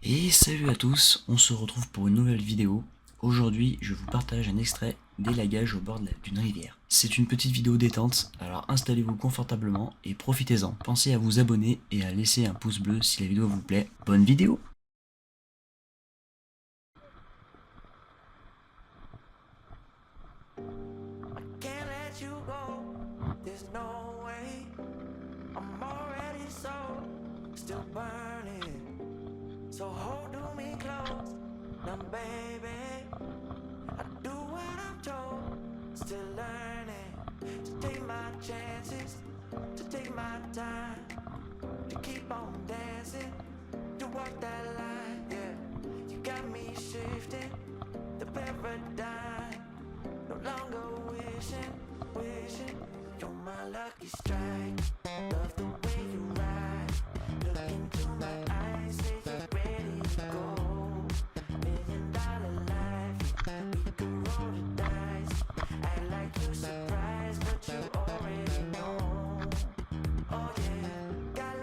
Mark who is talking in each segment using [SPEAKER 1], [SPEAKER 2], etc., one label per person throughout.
[SPEAKER 1] Et salut à tous, on se retrouve pour une nouvelle vidéo. Aujourd'hui, je vous partage un extrait d'élagage au bord d'une rivière. C'est une petite vidéo détente, alors installez-vous confortablement et profitez-en. Pensez à vous abonner et à laisser un pouce bleu si la vidéo vous plaît. Bonne vidéo!
[SPEAKER 2] Can't let you go, there's no way. I'm already still burning. So hold me close, now baby. I do what I'm told, still learning. To take my chances, to take my time. To keep on dancing, to walk that line, yeah. You got me shifting, the paradigm. No longer wishing, you're my lucky strike. Love the way you ride. Look into my eyes, say you're ready to go. $1 million life, we could roll the dice. Act like you surprised, but you already know. Oh yeah, got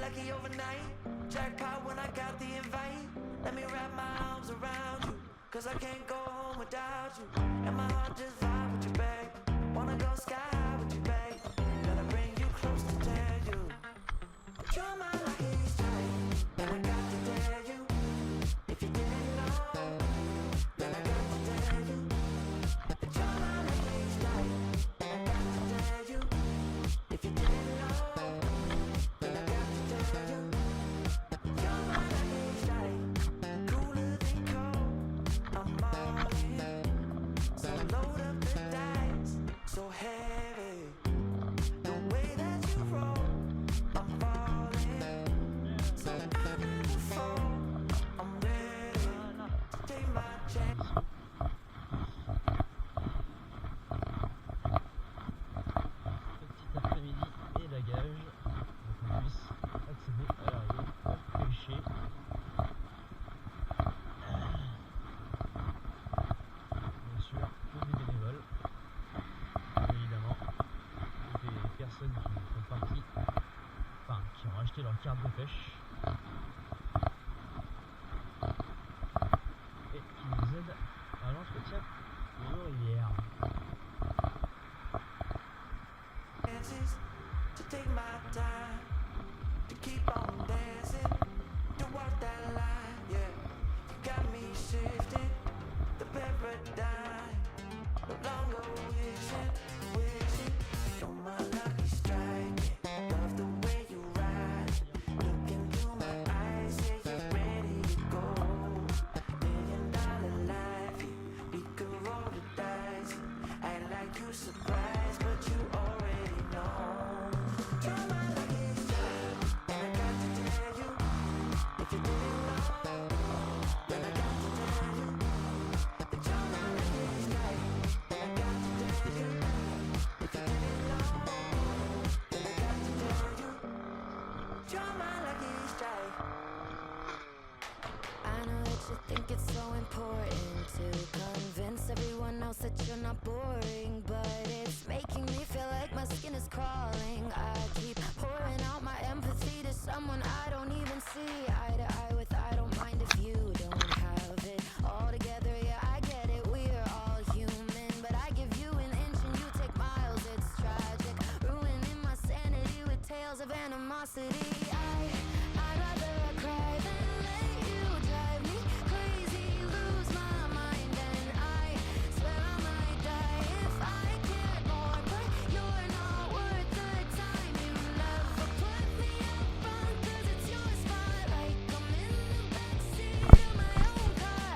[SPEAKER 2] lucky overnight. Jackpot when I got the invite. Let me wrap my arms around you, cause I can't go home without you. And my heart just vibe with you, babe. Wanna go sky high with you, babe. Gotta bring you close to tell you that you're my lucky strike. And I got to tell you, if you didn't know, then I got to tell you that you're my lucky strike. And I got to tell you, if you didn't know, then I got to tell you you're my lucky strike. Cooler than cold, I'm all in. So load up the dice, so heavy. The way that you roll, I'm falling. So I'm in the fall, I'm ready to take my chance.
[SPEAKER 3] Petit après-midi élagage, donc on puisse accéder à la rivière pour pêcher. Bien sûr, que des bénévoles, évidemment, des personnes qui font partie, enfin qui ont acheté leur carte de pêche et qui nous aident à l'entretien de nos rivières.
[SPEAKER 2] Chances to take my time, to keep on dancing, to walk that line, yeah. You got me shifting, the paradigm. No longer wishing, you're my lucky strike. Love the way you ride. Look into my eyes, say you're ready to go. $1 million life, we could roll the dice. Act like you surprised, but you already know. You're my lucky strike, and I got to tell you, if you didn't know, then I got to tell you that you're my lucky strike. And I got to tell you, if you didn't know, then I got to tell you, you're my lucky strike.
[SPEAKER 4] I know that you think it's so important to convince everyone else that you're not boring, but it's making me feel like my skin is crawling. I keep pouring out my empathy to someone I don't even see eye to eye with. I don't mind if you don't have it all together. Yeah, I get it, we're all human, but I give you an inch and you take miles. It's tragic, ruining my sanity with tales of animosity. I'd rather cry than let you drive me crazy, lose my mind, and I swear I might die if I cared more. But you're not worth the time. You never put me up front, 'cause it's your spotlight. I'm in the backseat of my own car.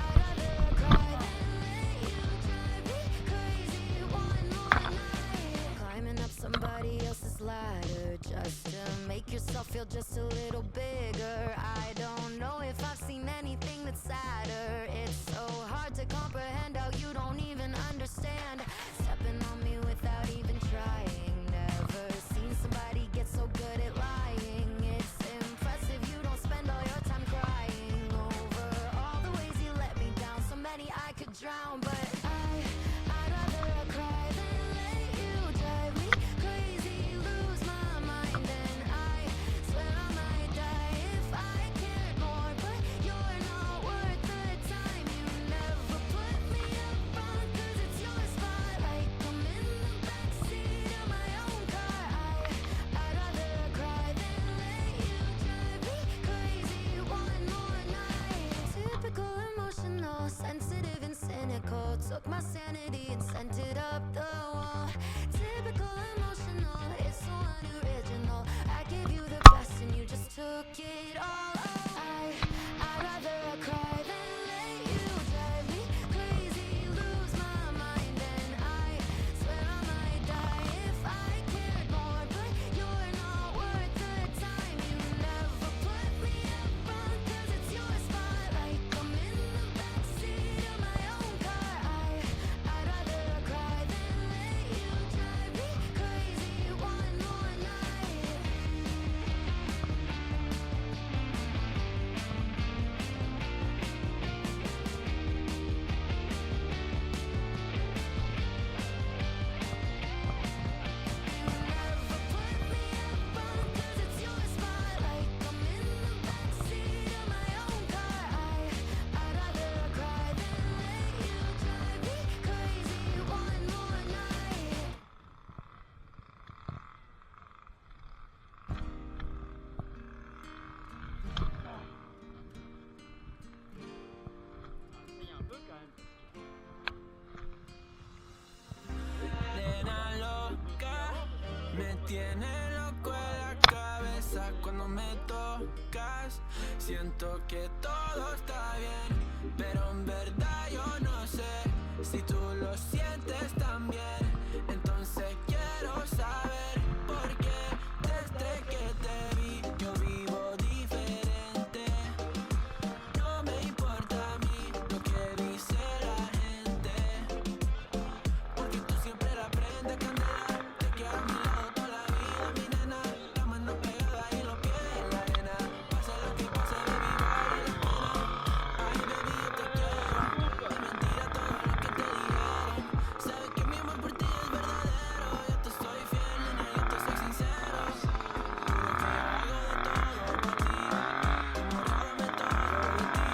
[SPEAKER 4] I'd rather cry than let you drive me crazy one more night. Climbing up somebody else's ladder just to make yourself feel just a little bigger. I don't know if I've seen anything that's sadder. It's so hard to comprehend how you don't even understand. Stepping on me without even trying. Never seen somebody get so good at lying. It's impressive you don't spend all your time crying over all the ways you let me down. So many I could drown, but I'd rather cry than let you drive me crazy, lose my mind, and I swear I might die if I cared more. take it all out. I'd rather cry than let you drive me crazy, lose my mind, and I swear I might die if I cared more. But you're not worth the time. You never put me up front 'cause it's your spotlight. I'm in the backseat of my own car. I'd rather cry than let you drive me crazy one more night.
[SPEAKER 3] Essaye un peu quand même.
[SPEAKER 2] Nena loca, me tiene loco en la cabeza cuando me tocas. Siento que todo está bien, pero en verdad yo no sé si tú lo sientes también. Entonces quiero saber por qué desde que te vi yo vivo diferente. No me importa a mí lo que dice la gente, porque tú siempre la prendes candela. Te quiero a mi lado toda la vida, mi nena. La mano pegada y los pies en la arena. Pase lo que pase, baby, vale la pena. Ay, baby, yo te quiero. Es mentira todo lo que te dijeron. Sabes que mi amor por ti es verdadero. Yo te soy fiel, nena, yo te soy sincero. Juro que yo hago de todo por ti. Enamorándome todo de ti.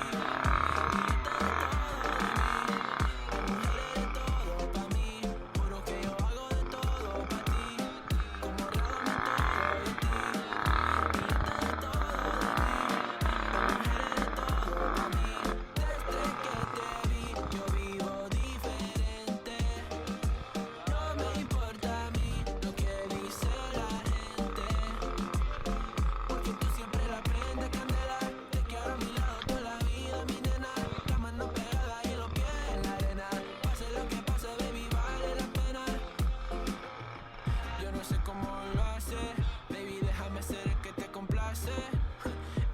[SPEAKER 2] Y yo te doy todo de mí. Mujer eres todo pa' mí. Juro que yo hago de todo pa' ti. Como regálame todo de ti. Y yo te doy todo de mí. Mujer eres todo pa' mí. Desde que te vi yo vivo diferente. No me importa a mí lo que dice la gente, porque tú siempre la prendes candela. Te quiero a mi lado toda la vida, mi nena. La mano pegada y los pies en la arena. Pase lo que pase, baby, vale la pena. Yo no sé cómo lo hace, baby, déjame ser el que te complace.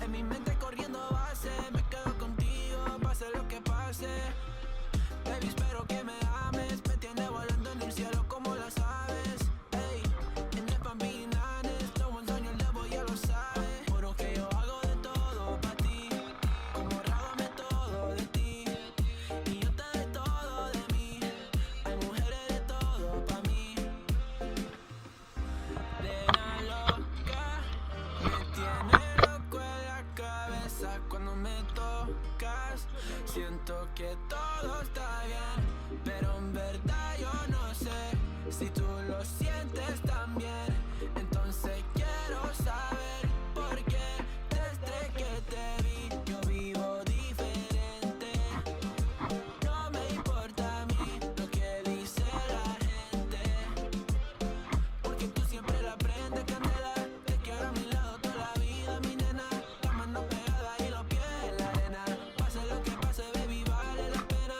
[SPEAKER 2] En mi mente corriendo base, me quedo contigo, pase lo que pase. Baby, espero que me ames, me tiene volando en el cielo como las aves. Ey, en el Bambinanes, no one on your level, ya lo sabes. Juro que yo hago de todo pa' ti, como rábame todo de ti. Y yo te doy todo de mí, ay, mujer, eres todo pa' mí. Nena loca, me tiene loco en la cabeza cuando me tocas. Siento que todo está bien, pero en verdad yo no sé si tú lo sientes también. Entonces quiero saber por qué desde que te vi yo vivo diferente. No me importa a mí lo que dice la gente, porque tú siempre la prendes candela. Te quiero a mi lado toda la vida, mi nena. La mano pegada y los pies en la arena. Pase lo que pase, baby, vale la pena,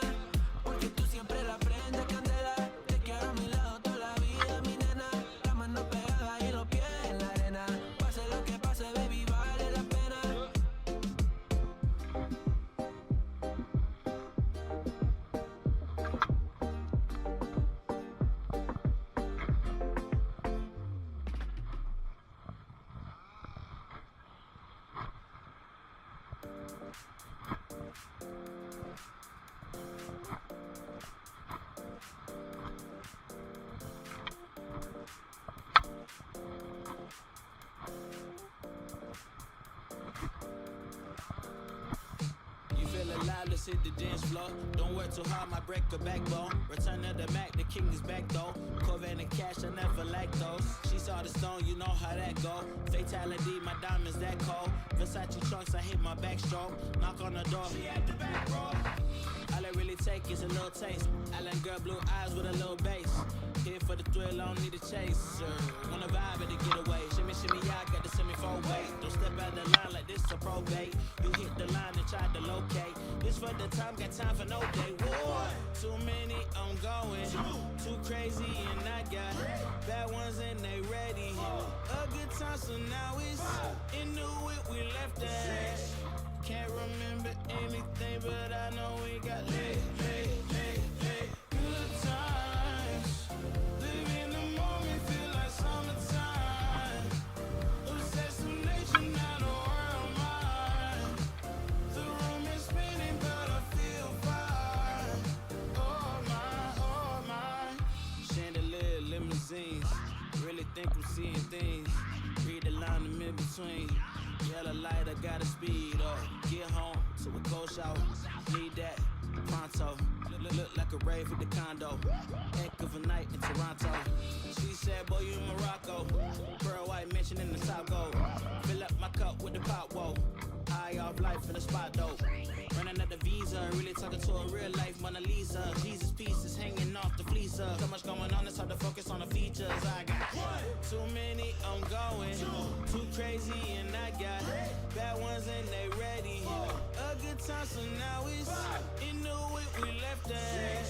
[SPEAKER 2] porque tú siempre la prendes candela. Te quiero a mi lado toda la vida, mi nena. La mano pegada y los pies en la arena. Pase lo que pase, baby, vale la pena.
[SPEAKER 5] You feel alive, let's hit the dance floor. Don't work too hard, might break a backbone. Return of the Mac, the king is back though. Corvette and cash, I never lack those. She saw the stone, you know how that go. Fatality, my diamonds that cold. Versace trunks, I hit my backstroke. Knock on the door, she at the back, bro. All I really take is a little taste. Island girl, blue eyes with a little bass. Here for the thrill, I don't need a chase. Wanna vibe at the getaway. Shimmy, shimmy, yeah, I got the semi-4 way. Don't step out the line like probate. You hit the line and tried to locate. This for the time, got time for no day. War. Too many, I'm going. Too crazy, and I got bad ones and they ready. A good time, so now it's into it, we left that. Can't remember anything, but I know we got lit. Good times. Live in the moment, feel like summertime. Assassination, not a world mine. The room is spinning, but I feel fine. Oh my. Chandelier, limousines. Really think I'm seeing things. Read the line in between. Yellow light, I gotta speed up. Get home to a cold shower. Need that pronto. Look like a rave at the condo. Heck of a night in Toronto. She said, boy, you in Morocco. Pearl white mansion in the South Gold. Fill up my cup with the pop, whoa. High off life in the spot, though. Running out the visa, really talking to a real life Mona Lisa. Jesus pieces hanging off the fleecer. So much going on, it's hard to focus on the features. I got too many, I'm going. Too crazy, and I got bad ones and they ready. A good time, so now it's into it, we left that.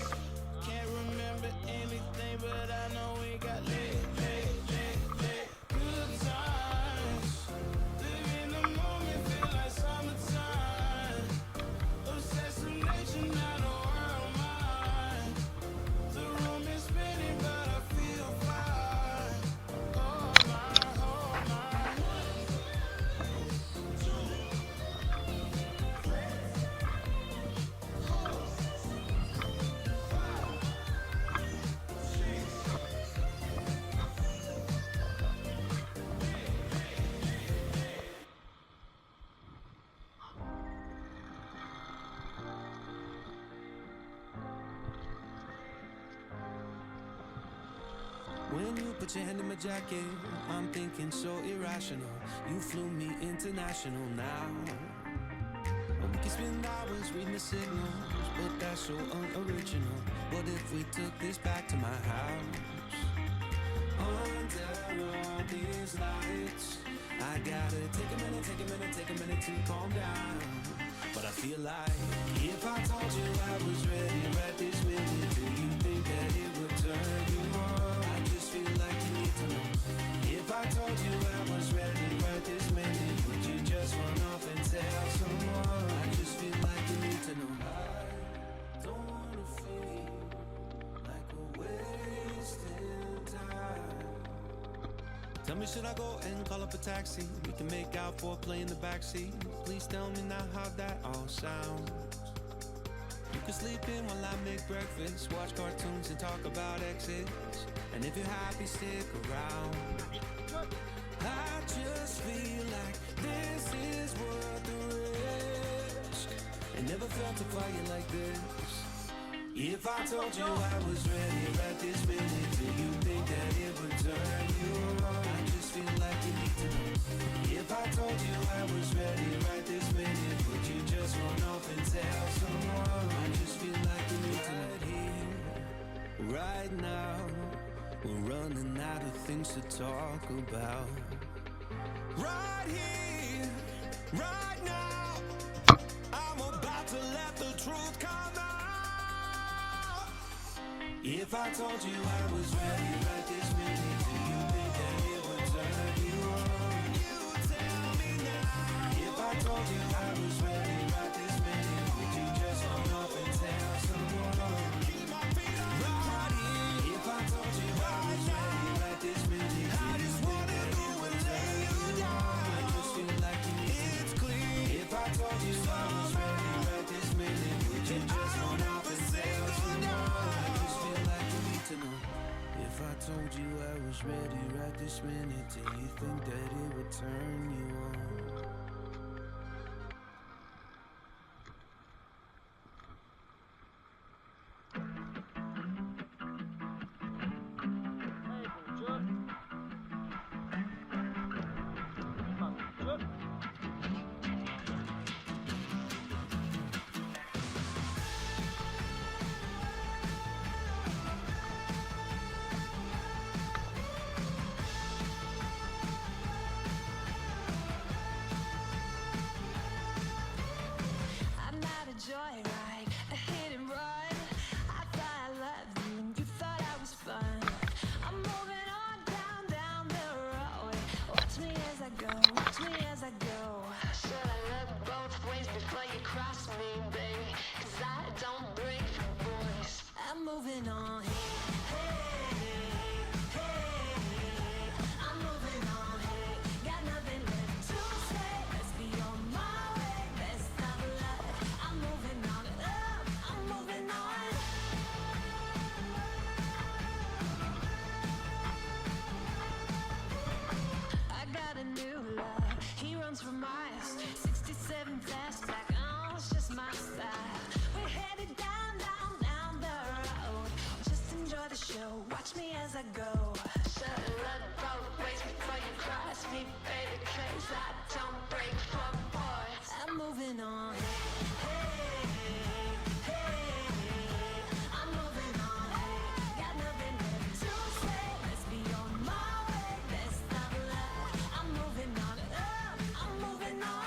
[SPEAKER 5] Can't remember anything, but I know we got lit. Good times. Live in the moment, feel like summertime. Assassination, not a world mine. The room is spinning, but I feel fine. Oh my.
[SPEAKER 2] When you put your hand in my jacket, I'm thinking so irrational. You flew me international now. We can spend hours reading the signals, but that's so unoriginal. What if we took this back to my house? Under all these lights, I gotta take a minute to calm down. But I feel like if I told you I was ready right this minute, do you think that it would turn you on? I just feel like you need to know. If I told you I was ready right this minute, would you just run off and tell someone? I just feel like you need to know. I don't wanna feel like we're wasting time. Tell me, should I go and call up a taxi? We can make out for play in the backseat. Please tell me now how that all sounds. You can sleep in while I make breakfast, watch cartoons and talk about exits. And if you're happy, stick around. I just feel like this is worth the risk. I never felt a fire like this. If I told you I was ready right this minute, do you think that it would turn you on? I just feel like you need to know. If I told you I was ready right this minute, would you just run off and tell someone? I just feel like you need to know. Right here, right now, we're running out of things to talk about. Right here, right now, I'm about to let the truth come out. If I told you I was ready right this minute, do you think that it would turn you on? You tell me now. If I told you I was ready right this minute, would you just run off and tell someone? Keep my feet on the ground. If I told you I was ready right this minute, I just wanna do and lay you down. I just feel like you need to. It's clear. If I told you I was ready right this minute, would you just run off and tell someone? I just feel like you need to know. If I told you I was ready right this minute, do you think that it would turn you on?
[SPEAKER 6] runs for miles. 67 fastback, oh, it's just my style. We're headed down, down, down the road. Just enjoy the show, watch me as I go. Shuttle up both ways before you cross me, baby, 'cause I don't break for boys. I'm moving on. Hey, hey, I'm moving on. Got nothing left to say. Let's be on my way. Best of luck. I'm moving on. I'm moving on.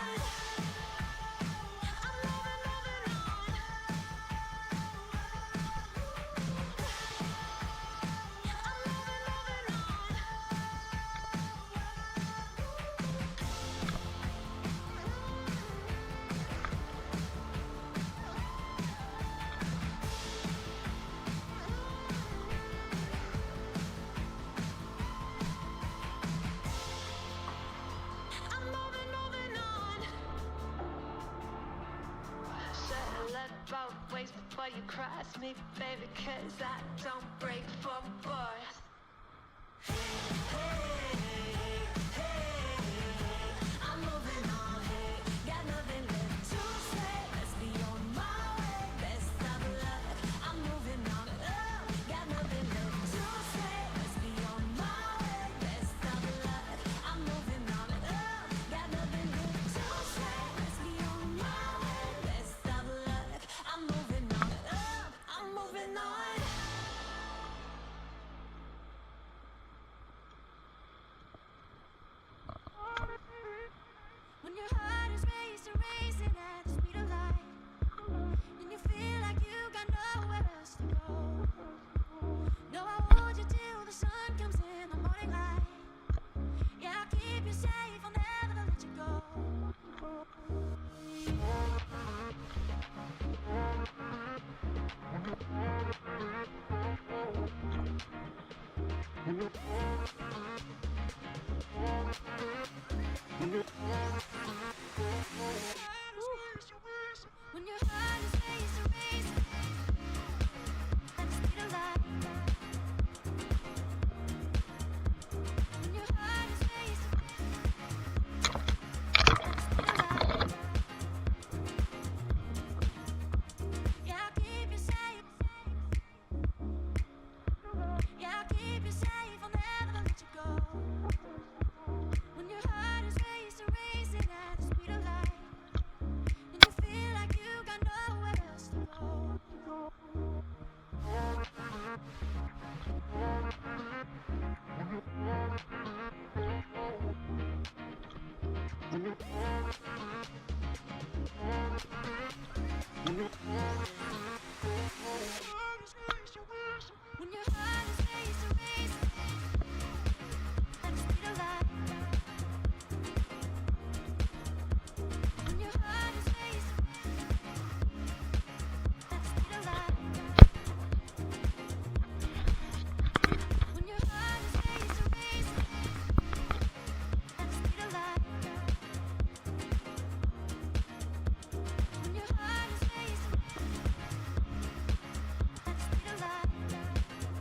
[SPEAKER 6] I'm moving on. I'm moving on. Shuttle up both ways before you cross me, baby, 'cause I don't break for boys. I'm moving on. Got nothing left to say. Let's be on my way. Best of luck. I'm moving on. Got nothing left to say. Let's be on my way. Best of luck. I'm moving on. Got nothing left to say. Let's be on my way. Best of luck. I'm moving on. I'm moving on.
[SPEAKER 4] When your heart is racing at the speed of light, and you feel like you got nowhere else to go. No, I hold you till the sun comes in the morning light. Yeah, I'll keep you safe, I'll never let you go. When your heart is racing at the speed of light. When your heart is racing at the speed of light. Yeah, I'll keep you safe. Yeah, I'll keep you safe, I'll never let you go. When your heart is racing at the speed of light, and you feel like you got nowhere else to go. When your heart is racing at the speed of light. When your heart is racing at the speed of light. When your heart is racing at the speed of light. When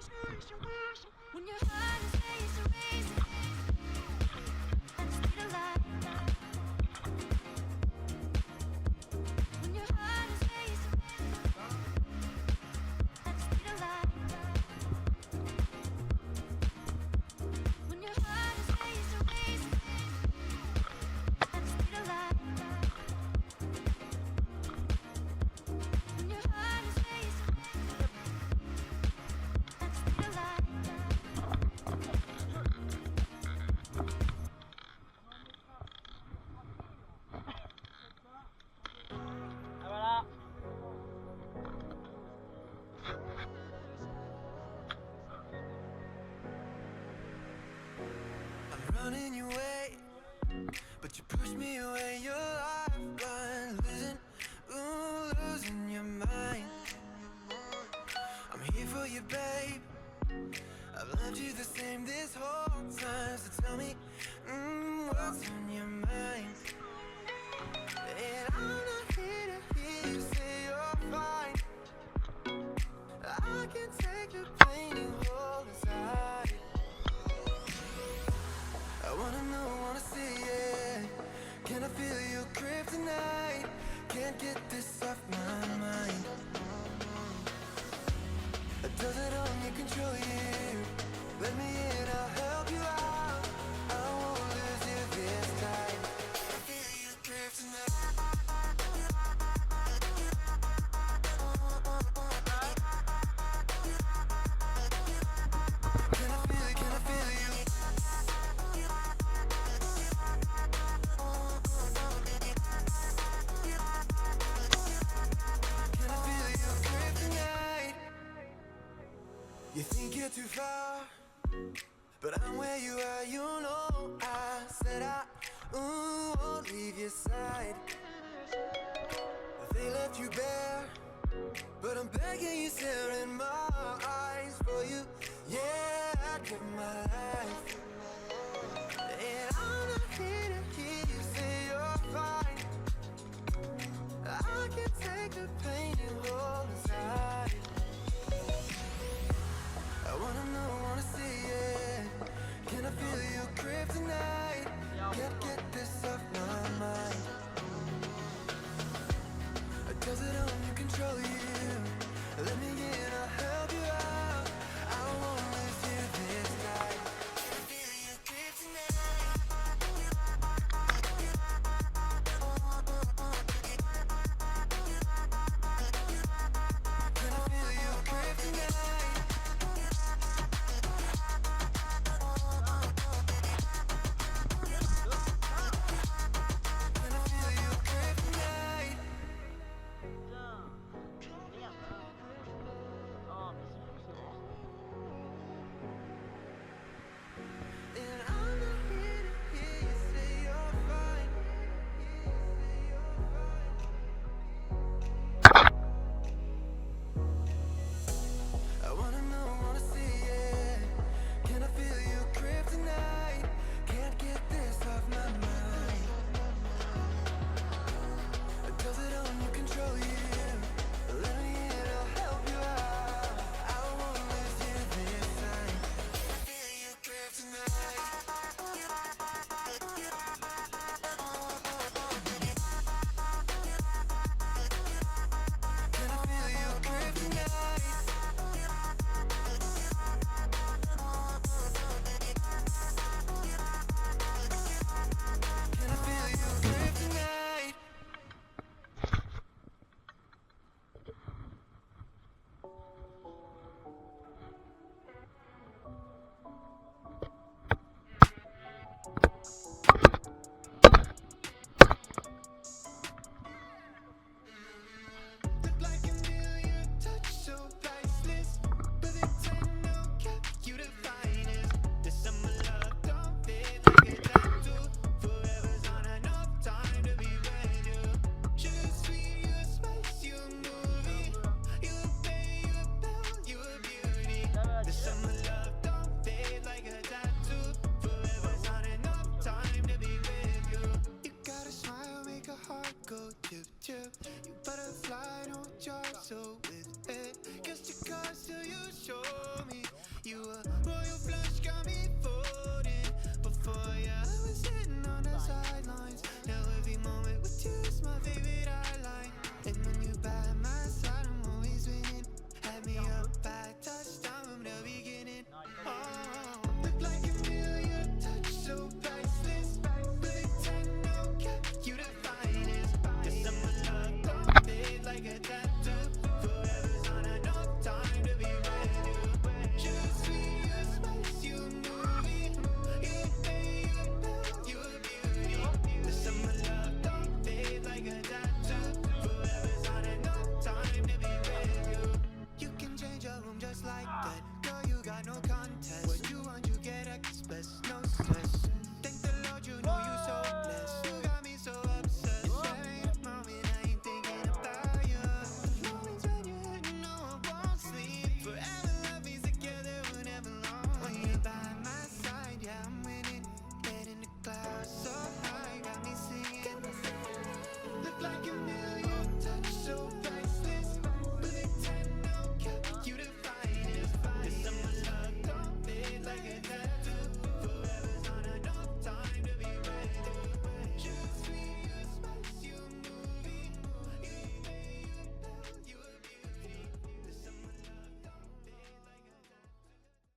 [SPEAKER 4] your heart is racing at the speed of light. When your heart is racing at the speed of light. When your heart is racing at the speed of light. When your heart is racing at the speed of light. When your heart is racing at the speed of light.
[SPEAKER 2] running your way, but you push me away. Your lifeline, losing your mind. I'm here for you, babe. I've loved you the same this whole time. So tell me, what's on your mind? And I'm not here to hear you say you're fine. I can take the pain you hold inside. I wanna know, wanna see it. Can I feel your grip tonight? Can't get this off my mind. Does it only control you? Let me in, I'll help you out. I won't lose you this time. I feel your grip tonight. Can I feel it? Can I feel you? Can I feel your grip tonight? You think you're too far, but I'm where you are, you know. I said I won't leave your side. They left you bare, but I'm begging you, stare in my eyes for you. Yeah, I'd give my life. And I'm not here to hear you say you're fine. I can take the pain you hold inside. I wanna know, wanna see it.